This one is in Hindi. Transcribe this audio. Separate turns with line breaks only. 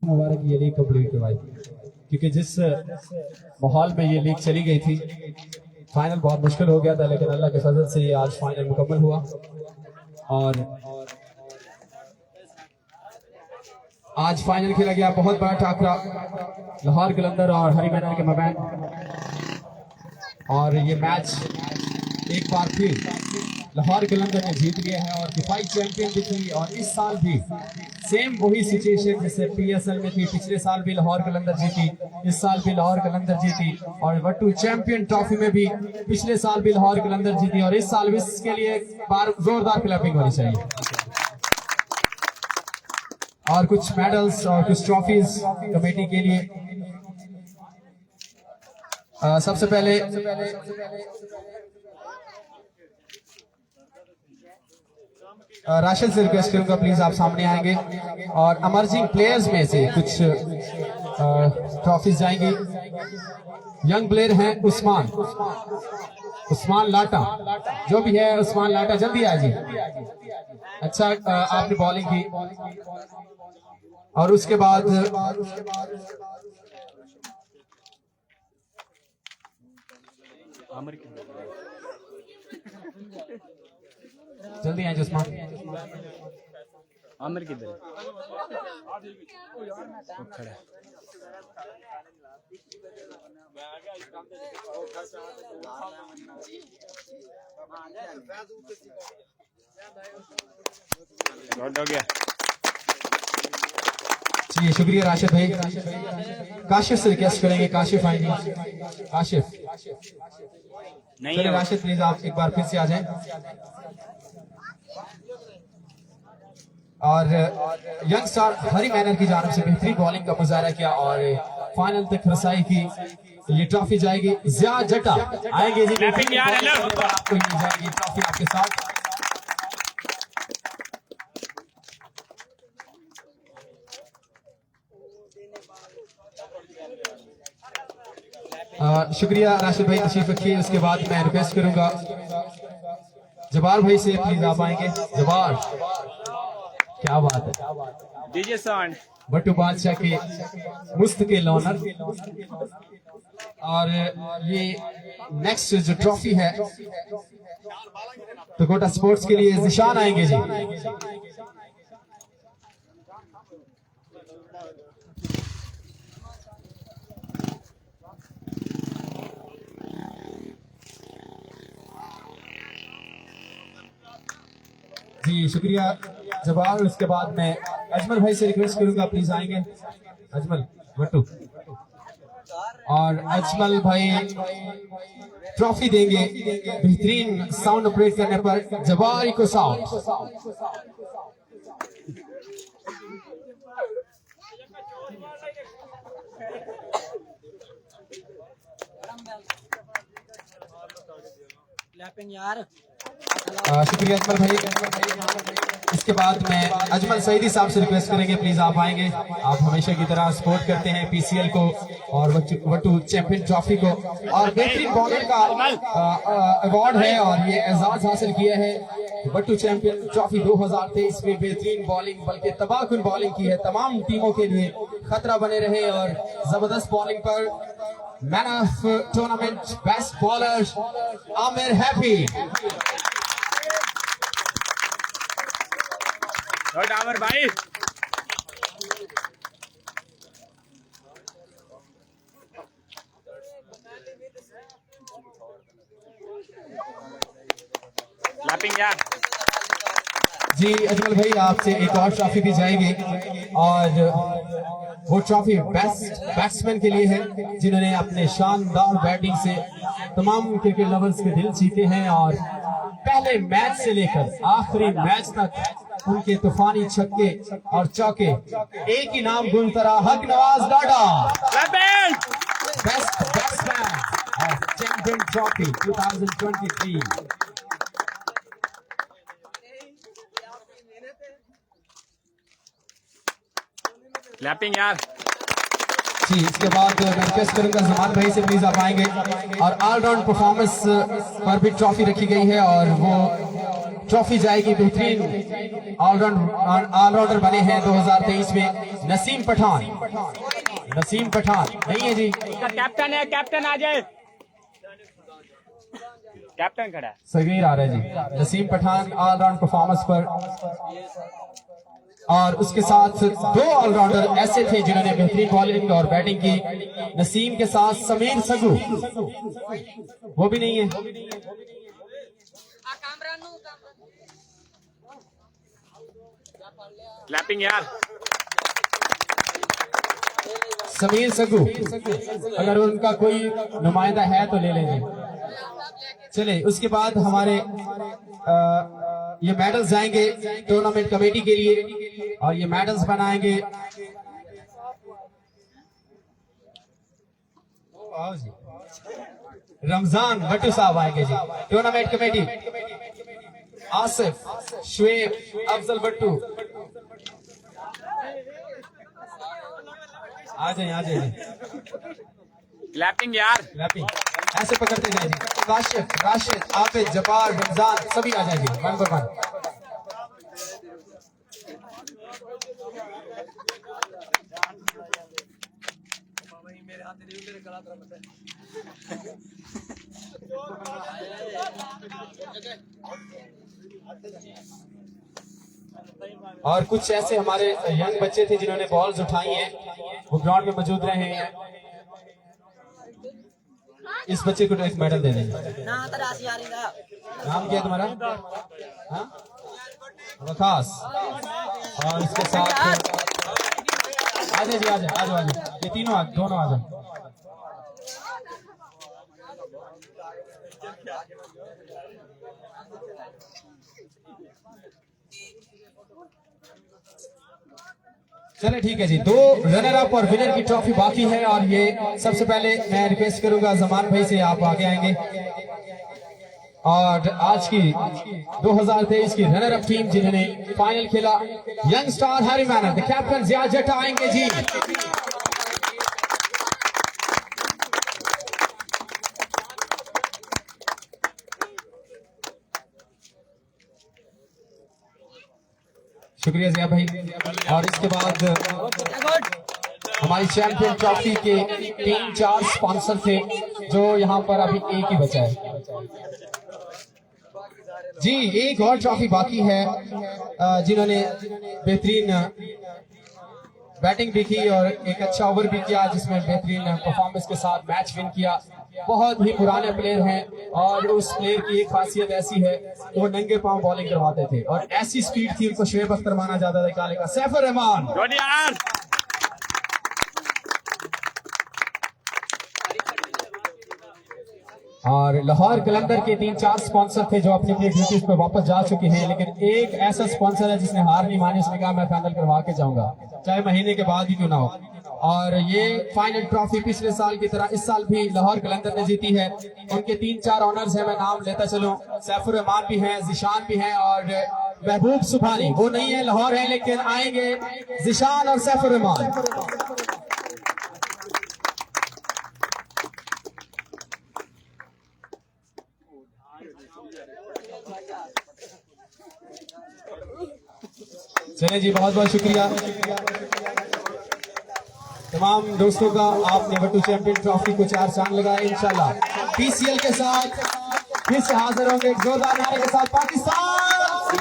मुबारक ये लीग कंप्लीट करवाई, क्योंकि जिस माहौल में ये लीग चली गई थी फाइनल बहुत मुश्किल हो गया था, लेकिन अल्लाह के फजल से ये आज फाइनल मुकम्मल हुआ। और आज फाइनल खेला गया, बहुत बड़ा टाकरा लाहौर कलंदर और हरी मैदान के मबैन। और ये मैच एक बार फिर लाहौर कलंदर ने जीत लिया है और दिफाई चैंपियन भी थी। और इस साल भी सेम वही सिचुएशन जैसे PSL में थी, पिछले साल भी लाहौर कलंदर जीती, इस साल भी लाहौर कलंदर जीती। और वट्टू चैंपियन ट्रॉफी में भी पिछले साल भी लाहौर कलंदर जीती और इस साल भी इसके लिए एक बार जोरदार क्लैपिंग होनी चाहिए। और कुछ मेडल्स और कुछ ट्रॉफीज कमेटी के लिए। सबसे पहले राशिद से रिक्वेस्ट करूंगा प्लीज आप सामने आएंगे और अमर्जिंग प्लेयर्स में से कुछ ट्रॉफीज जाएंगी। यंग प्लेयर हैं उस्मान लाटा, जो भी है उस्मान लाटा जल्दी आ जी। अच्छा आपने बॉलिंग की और उसके बाद जल्दी आए उस्मान।
आमिर किधर है? खड़ा है। हो गया
जी, शुक्रिया राशिद भाई। काशिफ से रिक्वेस्ट करेंगे, काशिफ आएंगे। काशिफ
नहीं
चलिए राशिद प्लीज आप एक बार फिर से आ जाएं। और यंग स्टार हरी मैनर की जानब से बेहतरीन बॉलिंग का मुजाहरा किया और फाइनल तक रसाई की। ये ट्रॉफी जाएगी जिया जटा आएंगे जी, आपको ये जाएगी ट्रॉफी आपके साथ। शुक्रिया राशिद भाई, तशरीफ रखिए। उसके बाद मैं रिक्वेस्ट करूंगा जबार भाई से, प्लीज आप आएंगे। जबार, क्या बात है,
डीजे साउंड
बट्टू बादशाह के मुस्तकिल ऑनर। और ये नेक्स्ट जो ट्रॉफी है तो कोटा स्पोर्ट्स के लिए निशान आएंगे जी। जी शुक्रिया जबार। उसके बाद मैं अजमल भाई से रिक्वेस्ट करूंगा प्लीज आएंगे। अजमल बट्टू और अजमल भाई ट्रॉफी देंगे बेहतरीन साउंड ऑपरेट करने पर जबारी को साउंड।
यार
शुक्रिया अजमल भाई। इसके बाद मैं अजमल सईदी साहब से रिक्वेस्ट करेंगे, प्लीज आप आएंगे। आप हमेशा की तरह सपोर्ट करते हैं PCL को और वट्टू चैंपियन ट्रॉफी को। और बेहतरीन बॉलर का अवार्ड है और ये एजाज हासिल किया है वट्टू चैंपियन ट्रॉफी 2023 में। बेहतरीन बॉलिंग, बल्कि तबाहकुन बॉलिंग की है, तमाम टीमों के लिए खतरा बने रहे। और जबरदस्त बॉलिंग पर man of tournament best bowler Aamir happy.
Aamir भाई लैपिंग यार
जी। अजमल भाई आपसे एक और ट्रॉफी भी जाएगी और वो ट्रॉफी बेस्ट बैट्समैन के लिए है, जिन्होंने अपने शानदार बैटिंग से तमाम क्रिकेट लवर्स के दिल जीते हैं। और पहले मैच से लेकर आखिरी मैच तक उनके तूफानी छक्के और चौके एक ही नाम गुनतरा Haq Nawaz Dada, best batsman of champion trophy 2023।
लैपिंग यार
जी, इसके बाद मैं रिक्वेस्ट करूंगा जमान भाई से प्लीज आप आएंगे। और ऑलराउंड परफॉर्मेंस पर भी ट्रॉफी रखी गई है और वो ट्रॉफी जाएगी बेहतरीन ऑलराउंडर बने हैं 2023 में नसीम पठान। नसीम पठान नहीं है जी,
कैप्टन है, कैप्टन आ जाए, कैप्टन खड़ा है।
सगीर आ रहा है जी। नसीम पठान ऑलराउंड परफॉर्मेंस पर, और उसके साथ दो ऑलराउंडर ऐसे थे जिन्होंने बेहतरीन बॉलिंग और बैटिंग की। नसीम के साथ समीर सगू, वो भी नहीं है।
क्लैपिंग यार।
समीर सगू, अगर उनका कोई नुमाइंदा है तो ले लेंगे। चले, उसके बाद हमारे ये मेडल्स जाएंगे टूर्नामेंट कमेटी के लिए और ये मेडल्स बनाएंगे। आओ जी, रमजान भट्टू साहब आएंगे जी। टूर्नामेंट कमेटी आसिफ, शुएब, अफजल भट्टू आ जाए, आ जाए।
क्लैपिंग यार।
क्लैपिंग ऐसे पकड़ते जाए जी। काशिफ, राशिद, आबिद, जब्बार, रमजान सभी आ जाएंगे वन बाय वन। और कुछ ऐसे हमारे यंग बच्चे थे जिन्होंने बॉल्स उठाई हैं, वो ग्राउंड में मौजूद रहे हैं। इस बच्चे को एक मेडल दे देंगे। नाम क्या है तुम्हारा? हाँ? वकास। और इसके साथ आ जाए जी, आ जाए, आ जाओ, आ जाओ। ये तीनों दोनों आ जाओ। चले ठीक है जी, दो रनर अप और विनर की ट्रॉफी बाकी है। और ये सबसे पहले मैं रिक्वेस्ट करूंगा जमान भाई से, आप आगे आएंगे। और आज की 2023 की रनर अप टीम जिन्होंने फाइनल खेला, young star Harry manner, the captain Ziyad जट्टा आएंगे जी। शुक्रिया जिया भाई। और इसके बाद हमारी चैंपियन ट्रॉफी के 3-4 स्पॉन्सर थे जो यहाँ पर अभी एक ही बचा है जी। एक और ट्रॉफी बाकी है जिन्होंने बेहतरीन बैटिंग भी की और एक अच्छा ओवर भी किया जिसमें बेहतरीन परफॉर्मेंस के साथ मैच विन किया। बहुत ही पुराने प्लेयर हैं और उस प्लेयर की एक खासियत ऐसी है कि वो नंगे पांव बॉलिंग करवाते थे और ऐसी स्पीड थी, उनको शुएब अख्तर माना जाता था काले का। सैफुर रहमान। और लाहौर कलंदर के 3-4 स्पॉन्सर थे जो अपनी अपनी ड्यूटीज पे वापस जा चुके हैं, लेकिन एक ऐसा स्पॉन्सर है जिसने हार नहीं मानी, उसने कहा मैं फाइनल करवा के जाऊंगा चाहे महीने के बाद ही क्यों ना हो। और ये फाइनल ट्रॉफी पिछले साल की तरह इस साल भी लाहौर कलंदर ने जीती है। उनके 3-4 ऑनर्स हैं, मैं नाम लेता चलूं। सैफुर रहमान भी हैं, जिशान भी हैं और महबूब सुभानी, वो नहीं है लाहौर है लेकिन आएंगे जिशान और सैफुर रहमान। चलिए जी, बहुत बहुत शुक्रिया तमाम दोस्तों का। आपने वट्टू चैंपियन ट्रॉफी को 4 चांद लगाए। इंशाल्लाह पीसीएल के साथ फिर से हाजिर होंगे एक जोरदार नारे के साथ। पाकिस्तान